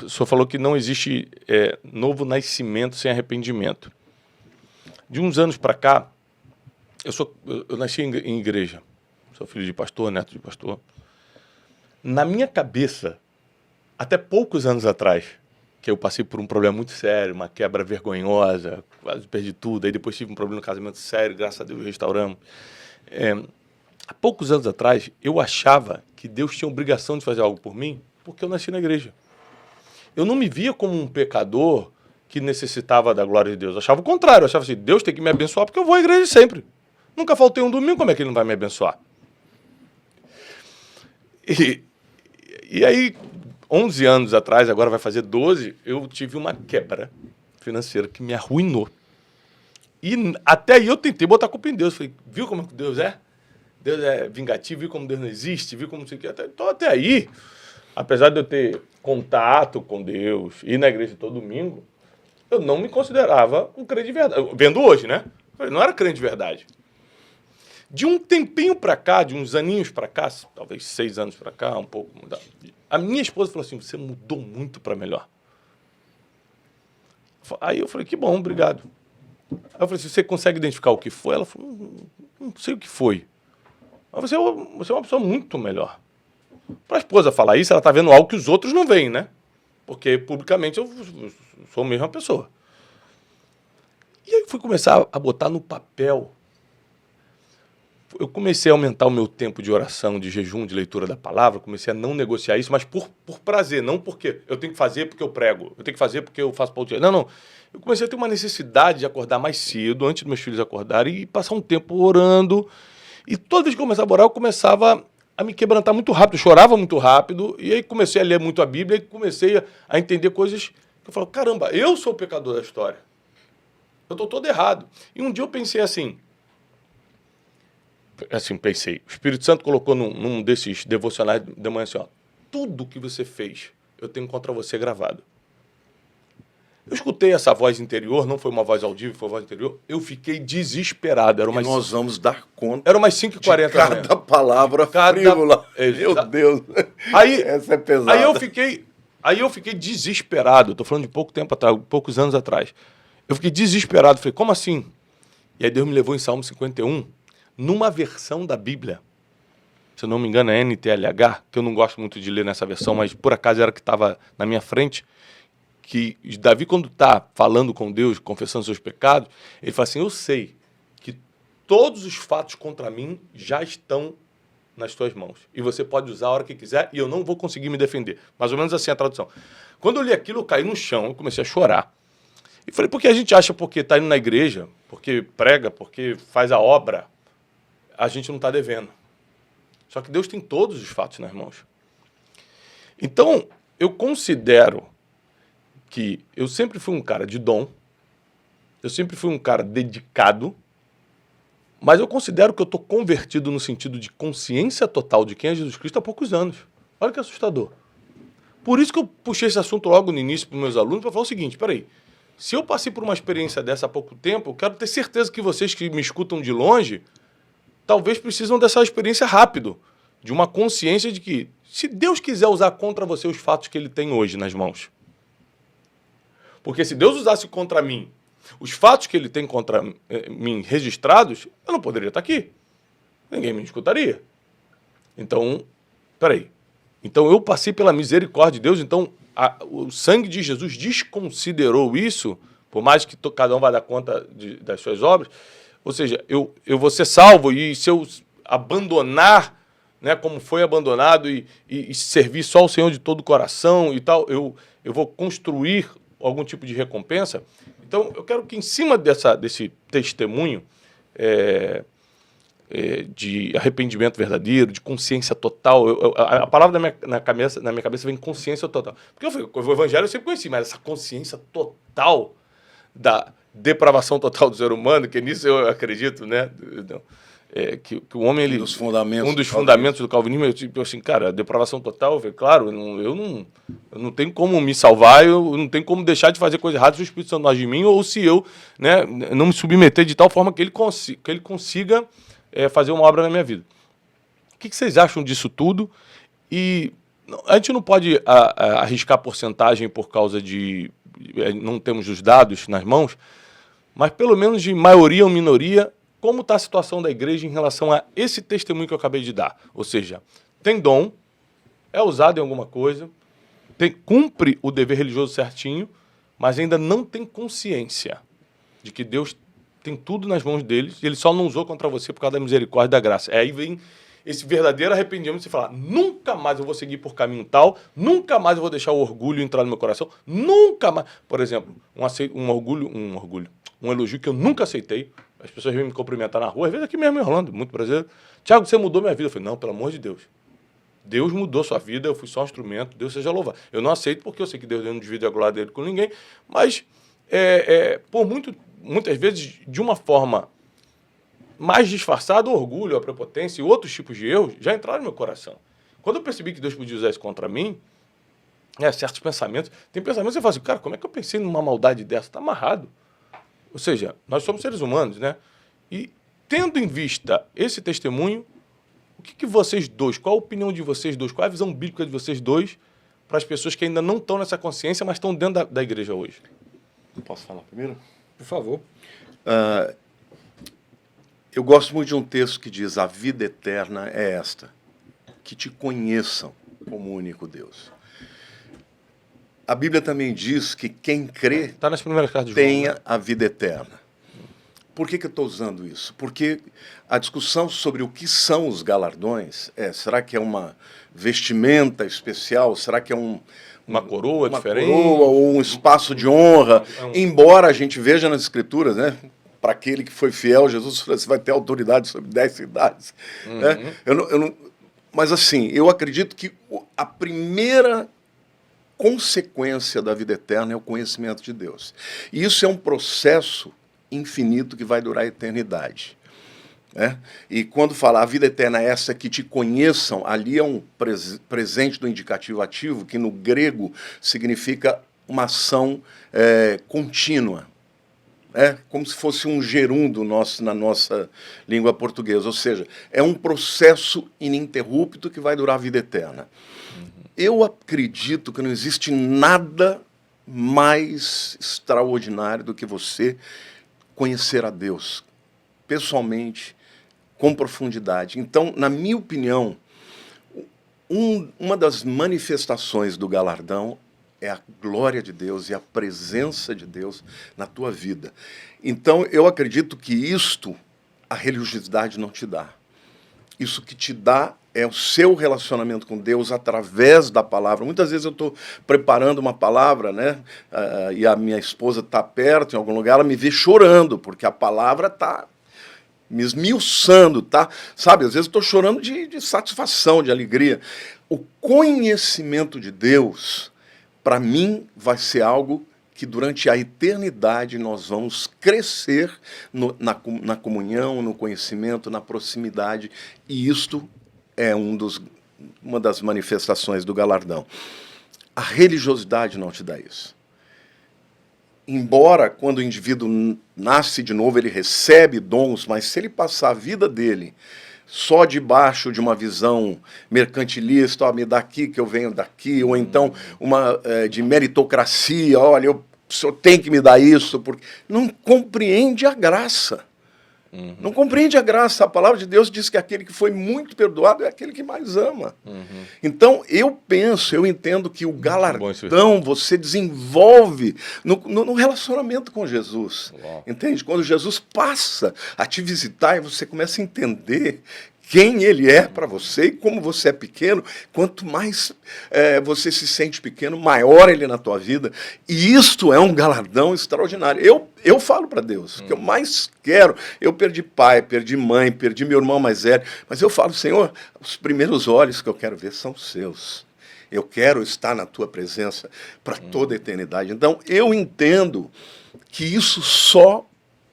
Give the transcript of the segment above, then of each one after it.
o senhor falou que não existe novo nascimento sem arrependimento. De uns anos para cá, eu nasci em igreja. Sou filho de pastor, neto de pastor. Na minha cabeça, até poucos anos atrás, que eu passei por um problema muito sério, uma quebra vergonhosa, quase perdi tudo, aí depois tive um problema no casamento sério, graças a Deus restauramos. Há poucos anos atrás, eu achava que Deus tinha obrigação de fazer algo por mim, porque eu nasci na igreja. Eu não me via como um pecador que necessitava da glória de Deus. Eu achava o contrário, eu achava assim, Deus tem que me abençoar porque eu vou à igreja sempre. Nunca faltei um domingo, como é que ele não vai me abençoar? E aí, 11 anos atrás, agora vai fazer 12, eu tive uma quebra financeira que me arruinou. E até aí eu tentei botar a culpa em Deus. Falei, viu como Deus é? Deus é vingativo, viu como Deus não existe, viu como não sei o que. Então, até aí, apesar de eu ter contato com Deus, ir na igreja todo domingo, eu não me considerava um crente de verdade. Vendo hoje, né? Eu não era crente de verdade. De um tempinho para cá, de uns aninhos para cá, talvez 6 anos para cá, um pouco, a minha esposa falou assim, você mudou muito para melhor. Aí eu falei, que bom, obrigado. Aí eu falei, você consegue identificar o que foi? Ela falou, não sei o que foi. Mas você é uma pessoa muito melhor. Para a esposa falar isso, ela está vendo algo que os outros não veem, né? Porque publicamente eu sou a mesma pessoa. E aí eu fui começar a botar no papel. Eu comecei a aumentar o meu tempo de oração, de jejum, de leitura da palavra, comecei a não negociar isso, mas por prazer, não porque eu tenho que fazer porque eu prego, eu tenho que fazer porque eu faço podcast. Não. Eu comecei a ter uma necessidade de acordar mais cedo, antes dos meus filhos acordarem, e passar um tempo orando. E toda vez que eu começava a orar, eu começava a me quebrantar muito rápido, eu chorava muito rápido, e aí comecei a ler muito a Bíblia, e comecei a entender coisas que eu falo, caramba, eu sou o pecador da história. Eu estou todo errado. E um dia eu pensei assim, o Espírito Santo colocou num desses devocionais de manhã assim, ó, tudo que você fez, eu tenho contra você gravado. Eu escutei essa voz interior, não foi uma voz audível, foi uma voz interior, eu fiquei desesperado. E nós vamos dar conta. Era umas 5h40 da manhã. Cada palavra frívola. Meu Deus. Aí, essa é pesada. Aí eu fiquei desesperado, estou falando de pouco tempo atrás, poucos anos atrás. Eu fiquei desesperado, falei, como assim? E aí Deus me levou em Salmo 51, numa versão da Bíblia, se eu não me engano é NTLH, que eu não gosto muito de ler nessa versão, mas por acaso era que estava na minha frente, que Davi, quando está falando com Deus, confessando seus pecados, ele fala assim, eu sei que todos os fatos contra mim já estão nas tuas mãos. E você pode usar a hora que quiser e eu não vou conseguir me defender. Mais ou menos assim a tradução. Quando eu li aquilo, eu caí no chão, eu comecei a chorar. E falei, porque a gente acha porque está indo na igreja, porque prega, porque faz a obra, a gente não está devendo. Só que Deus tem todos os fatos nas mãos. Então, eu considero que eu sempre fui um cara de dom, eu sempre fui um cara dedicado, mas eu considero que eu estou convertido no sentido de consciência total de quem é Jesus Cristo há poucos anos. Olha que assustador. Por isso que eu puxei esse assunto logo no início para os meus alunos, para falar o seguinte, peraí, se eu passei por uma experiência dessa há pouco tempo, eu quero ter certeza que vocês que me escutam de longe, talvez precisam dessa experiência rápido, de uma consciência de que, se Deus quiser usar contra você os fatos que ele tem hoje nas mãos, porque se Deus usasse contra mim os fatos que ele tem contra mim registrados, eu não poderia estar aqui. Ninguém me escutaria. Então, peraí. Então eu passei pela misericórdia de Deus, então o sangue de Jesus desconsiderou isso, por mais que cada um vai dar conta das suas obras, ou seja, eu vou ser salvo e se eu abandonar, né, como foi abandonado e servir só ao Senhor de todo o coração e tal, eu vou construir algum tipo de recompensa. Então, eu quero que em cima desse testemunho de arrependimento verdadeiro, de consciência total, a palavra na minha cabeça vem consciência total. Porque o evangelho eu sempre conheci, mas essa consciência total da depravação total do ser humano, que nisso eu acredito, né? Que o homem, ele... Um dos fundamentos do calvinismo, eu tipo assim, cara, a depravação total, eu falei, claro, eu não tenho como me salvar, eu não tenho como deixar de fazer coisa errada se o Espírito Santo não age em mim, ou se eu, né, não me submeter de tal forma que ele consiga fazer uma obra na minha vida. O que vocês acham disso tudo? E A gente não pode arriscar porcentagem por causa de... Não temos os dados nas mãos, mas pelo menos de maioria ou minoria, como está a situação da igreja em relação a esse testemunho que eu acabei de dar. Ou seja, tem dom, é usado em alguma coisa, cumpre o dever religioso certinho, mas ainda não tem consciência de que Deus tem tudo nas mãos dele e ele só não usou contra você por causa da misericórdia e da graça. Aí vem esse verdadeiro arrependimento de você falar, nunca mais eu vou seguir por caminho tal, nunca mais eu vou deixar o orgulho entrar no meu coração, nunca mais. Por exemplo, um elogio que eu nunca aceitei, as pessoas vêm me cumprimentar na rua, às vezes aqui mesmo em Orlando, muito brasileiro. Tiago, você mudou minha vida. Eu falei, não, pelo amor de Deus. Deus mudou sua vida, eu fui só um instrumento, Deus seja louvado. Eu não aceito porque eu sei que Deus não divide a glória dele com ninguém, mas muitas vezes, de uma forma mais disfarçada, o orgulho, a prepotência e outros tipos de erros já entraram no meu coração. Quando eu percebi que Deus podia usar isso contra mim, certos pensamentos, tem pensamentos que eu falo assim, cara, como é que eu pensei numa maldade dessa? Está amarrado. Ou seja, nós somos seres humanos, né? E tendo em vista esse testemunho, o que vocês dois, qual a opinião de vocês dois, qual a visão bíblica de vocês dois para as pessoas que ainda não estão nessa consciência, mas estão dentro da igreja hoje? Posso falar primeiro? Por favor. Eu gosto muito de um texto que diz, a vida eterna é esta, que te conheçam como único Deus. A Bíblia também diz que quem crê tá nas primeiras cartas de João, tenha né? a vida eterna. Por que eu estou usando isso? Porque a discussão sobre o que são os galardões, será que é uma vestimenta especial? Será que é uma coroa diferente? Coroa, ou um espaço de honra? Embora a gente veja nas Escrituras, né? Para aquele que foi fiel, Jesus falou, você vai ter autoridade sobre 10 cidades. Né? Mas assim, eu acredito que a primeira consequência da vida eterna é o conhecimento de Deus. E isso é um processo infinito que vai durar a eternidade. Né? E quando fala a vida eterna é essa que te conheçam, ali é um presente do indicativo ativo, que no grego significa uma ação contínua. Como se fosse um gerúndio na nossa língua portuguesa. Ou seja, é um processo ininterrupto que vai durar a vida eterna. Eu acredito que não existe nada mais extraordinário do que você conhecer a Deus pessoalmente, com profundidade. Então, na minha opinião, uma das manifestações do galardão é a glória de Deus e a presença de Deus na tua vida. Então, eu acredito que isto a religiosidade não te dá. Isso que te dá é o seu relacionamento com Deus através da palavra. Muitas vezes eu estou preparando uma palavra, né? E a minha esposa está perto, em algum lugar, ela me vê chorando, porque a palavra está me esmiuçando, tá? Sabe, às vezes eu estou chorando de satisfação, de alegria. O conhecimento de Deus, para mim, vai ser algo que durante a eternidade nós vamos crescer na comunhão, no conhecimento, na proximidade, e isto é uma das manifestações do galardão. A religiosidade não te dá isso. Embora, quando o indivíduo nasce de novo, ele recebe dons, mas se ele passar a vida dele só debaixo de uma visão mercantilista, me dá aqui que eu venho daqui, ou então uma de meritocracia, olha, o senhor tem que me dar isso, porque não compreende a graça. Não compreende a graça. A palavra de Deus diz que aquele que foi muito perdoado é aquele que mais ama. Então, eu entendo que o galardão você desenvolve no relacionamento com Jesus. Entende? Quando Jesus passa a te visitar e você começa a entender quem ele é para você e como você é pequeno, quanto mais você se sente pequeno, maior ele é na tua vida. E isto é um galardão extraordinário. Eu falo para Deus, o que eu mais quero, eu perdi pai, perdi mãe, perdi meu irmão mais velho, mas eu falo, Senhor, os primeiros olhos que eu quero ver são os seus. Eu quero estar na tua presença para toda a eternidade. Então, eu entendo que isso só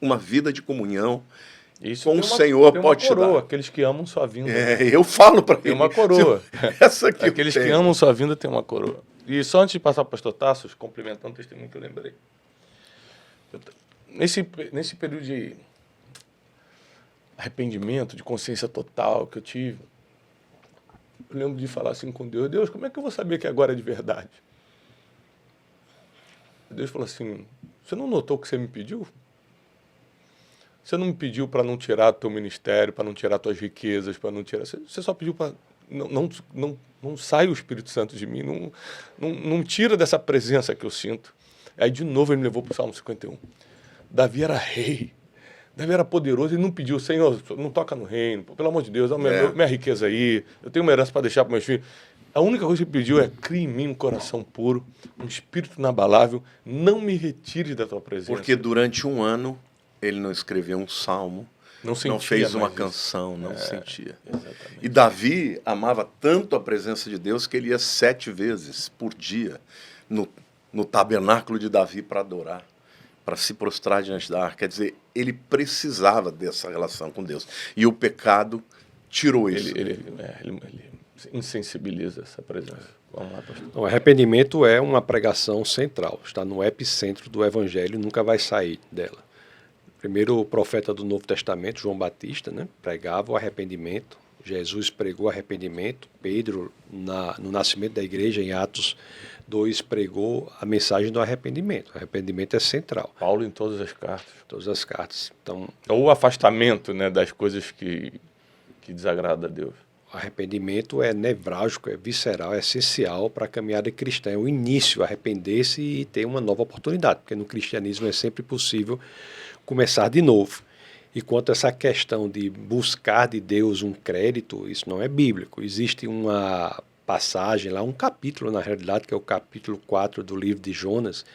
uma vida de comunhão com o Senhor pode te dar. Aqueles que amam sua vinda. Eu falo para ele. Tem uma coroa. Aqueles que amam sua vinda têm uma coroa. E só antes de passar para o pastor Tassos, complementando o testemunho que eu lembrei. Nesse período de arrependimento, de consciência total que eu tive, eu lembro de falar assim com Deus: Deus, como é que eu vou saber que agora é de verdade? Deus falou assim: você não notou o que você me pediu? Você não me pediu para não tirar teu ministério, para não tirar tuas riquezas, para não tirar... Você só pediu para... Não sai o Espírito Santo de mim, não tira dessa presença que eu sinto. Aí, de novo, ele me levou para o Salmo 51. Davi era rei, Davi era poderoso, ele não pediu: Senhor, não toca no reino, pelo amor de Deus, dá minha riqueza aí, eu tenho uma herança para deixar para meus filhos. A única coisa que ele pediu é: cria em mim um coração puro, um espírito inabalável, não me retire da tua presença. Porque durante um ano ele não escreveu um salmo, não fez uma canção, não sentia. Exatamente. E Davi amava tanto a presença de Deus que ele ia 7 vezes por dia no tabernáculo de Davi para adorar, para se prostrar diante da arca. Quer dizer, ele precisava dessa relação com Deus. E o pecado tirou isso. Ele insensibiliza essa presença. Vamos lá, pastor. O arrependimento é uma pregação central, está no epicentro do evangelho, nunca vai sair dela. Primeiro profeta do Novo Testamento, João Batista, né, pregava o arrependimento. Jesus pregou arrependimento. Pedro, no nascimento da igreja, em Atos 2, pregou a mensagem do arrependimento. O arrependimento é central. Paulo em todas as cartas. Todas as cartas. Então, ou o afastamento, né, das coisas que desagradam a Deus. o arrependimento é nevrálgico, é visceral, é essencial para a caminhada cristã. É o início, arrepender-se e ter uma nova oportunidade, porque no cristianismo é sempre possível começar de novo. E quanto a essa questão de buscar de Deus um crédito, isso não é bíblico. Existe uma passagem lá, um capítulo, na realidade, que é o capítulo 4 do livro de Jonas,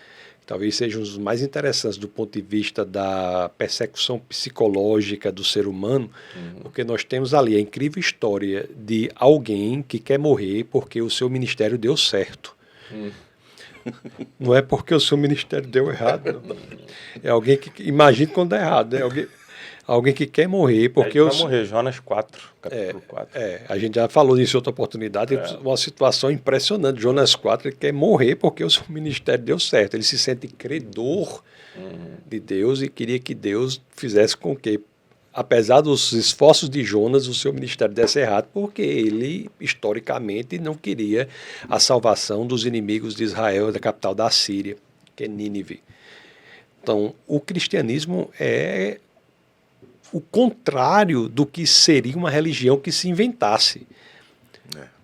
que talvez seja um dos mais interessantes do ponto de vista da persecução psicológica do ser humano, porque nós temos ali a incrível história de alguém que quer morrer porque o seu ministério deu certo. Não é porque o seu ministério deu errado. Não. É alguém que imagina quando dá errado, né? Alguém que quer morrer porque vai morrer, Jonas 4, capítulo 4. A gente já falou disso em outra oportunidade, uma situação impressionante. Jonas 4, ele quer morrer porque o seu ministério deu certo. Ele se sente credor de Deus e queria que Deus fizesse com que, apesar dos esforços de Jonas, o seu ministério desse errado, porque ele, historicamente, não queria a salvação dos inimigos de Israel, da capital da Síria, que é Nínive. Então, o cristianismo é o contrário do que seria uma religião que se inventasse.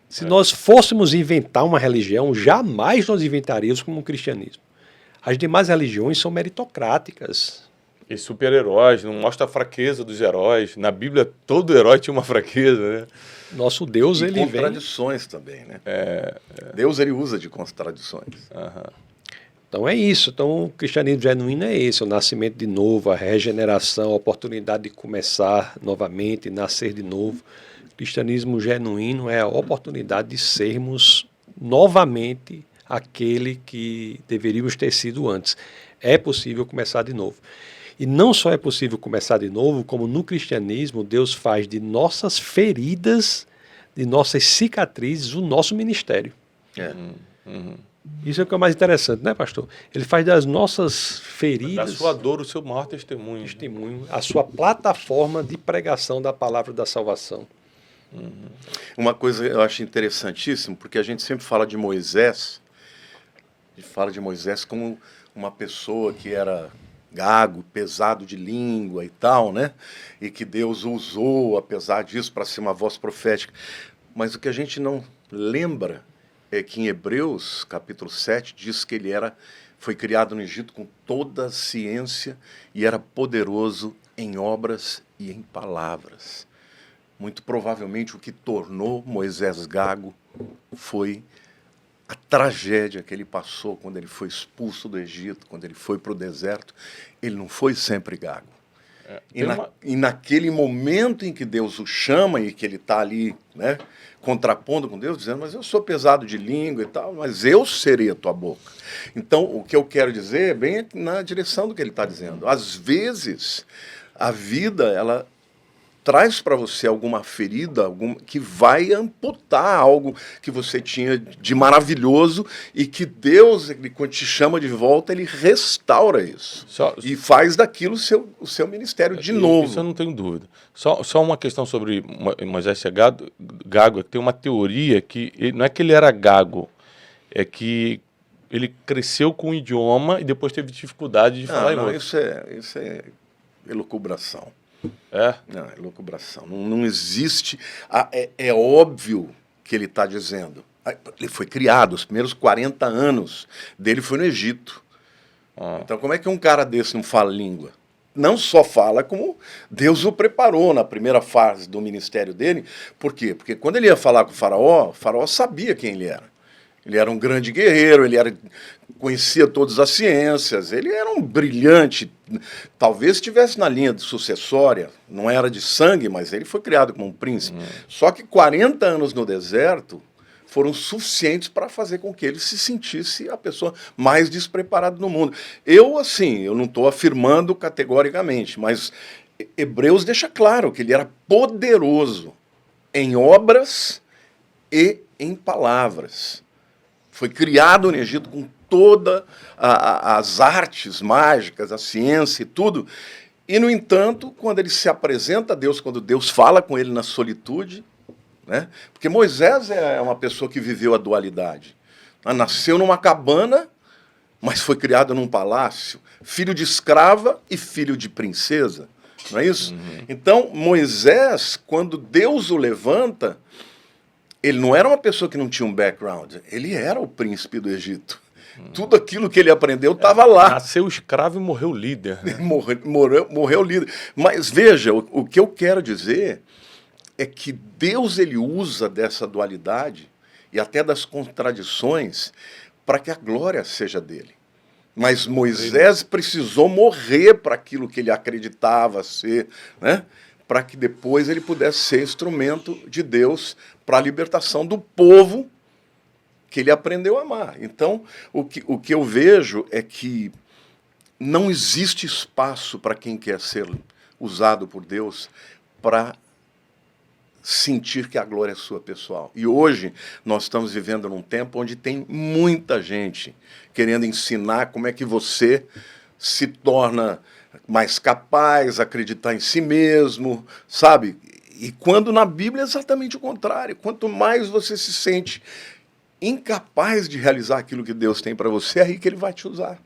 Se nós fôssemos inventar uma religião, jamais nós inventaríamos como um cristianismo. As demais religiões são meritocráticas. E super-heróis, não mostra a fraqueza dos heróis. Na Bíblia, todo herói tinha uma fraqueza, né? Nosso Deus, e ele contradições também, né? Deus, ele usa de contradições. Então é isso. Então o cristianismo genuíno é esse, o nascimento de novo, a regeneração, a oportunidade de começar novamente, nascer de novo. O cristianismo genuíno é a oportunidade de sermos novamente aquele que deveríamos ter sido antes. É possível começar de novo. E não só é possível começar de novo, como no cristianismo Deus faz de nossas feridas, de nossas cicatrizes, o nosso ministério. Isso é o que é mais interessante, né, pastor? Ele faz das nossas feridas... Da sua dor, o seu maior testemunho. A sua plataforma de pregação da palavra da salvação. Uma coisa eu acho interessantíssimo, porque a gente sempre fala de Moisés, como uma pessoa que era gago, pesado de língua e tal, né? E que Deus usou, apesar disso, para ser uma voz profética. Mas o que a gente não lembra é que em Hebreus, capítulo 7, diz que ele foi criado no Egito com toda a ciência e era poderoso em obras e em palavras. Muito provavelmente o que tornou Moisés gago foi a tragédia que ele passou quando ele foi expulso do Egito, quando ele foi para o deserto. Ele não foi sempre gago. E naquele momento em que Deus o chama e que ele está ali, né, contrapondo com Deus, dizendo: mas eu sou pesado de língua e tal, mas eu serei a tua boca. Então, o que eu quero dizer é bem na direção do que ele está dizendo. Às vezes, a vida, ela traz para você alguma ferida, que vai amputar algo que você tinha de maravilhoso e que Deus, ele, quando te chama de volta, ele restaura isso. E faz daquilo o seu ministério de novo. Isso eu não tenho dúvida. Só uma questão sobre Moisés ser gago, é que tem uma teoria que não é que ele era gago, é que ele cresceu com o idioma e depois teve dificuldade de falar em outro. Isso é elucubração. É? Não, é elucubração. Não existe. É óbvio que ele está dizendo. Ele foi criado, os primeiros 40 anos dele foi no Egito. Então, como é que um cara desse não fala língua? Não só fala, como Deus o preparou na primeira fase do ministério dele. Por quê? Porque quando ele ia falar com o faraó sabia quem ele era. Ele era um grande guerreiro, conhecia todas as ciências, ele era um brilhante, talvez estivesse na linha de sucessória, não era de sangue, mas ele foi criado como um príncipe. Só que 40 anos no deserto foram suficientes para fazer com que ele se sentisse a pessoa mais despreparada no mundo. Eu não estou afirmando categoricamente, mas Hebreus deixa claro que ele era poderoso em obras e em palavras. Foi criado no Egito com todas as artes mágicas, a ciência e tudo. E, no entanto, quando ele se apresenta a Deus, quando Deus fala com ele na solitude, né? Porque Moisés é uma pessoa que viveu a dualidade. Nasceu numa cabana, mas foi criado num palácio. Filho de escrava e filho de princesa. Não é isso? Então, Moisés, quando Deus o levanta, ele não era uma pessoa que não tinha um background, ele era o príncipe do Egito. Tudo aquilo que ele aprendeu estava lá. Nasceu escravo e morreu líder. Né? Morreu líder. Mas veja, o que eu quero dizer é que Deus ele usa dessa dualidade e até das contradições para que a glória seja dele. Mas Moisés precisou morrer para aquilo que ele acreditava ser, né? Para que depois ele pudesse ser instrumento de Deus para a libertação do povo que ele aprendeu a amar. Então, o que eu vejo é que não existe espaço para quem quer ser usado por Deus para sentir que a glória é sua pessoal. E hoje nós estamos vivendo num tempo onde tem muita gente querendo ensinar como é que você se torna mais capaz, acreditar em si mesmo, sabe? E quando na Bíblia é exatamente o contrário. Quanto mais você se sente incapaz de realizar aquilo que Deus tem para você, é aí que ele vai te usar.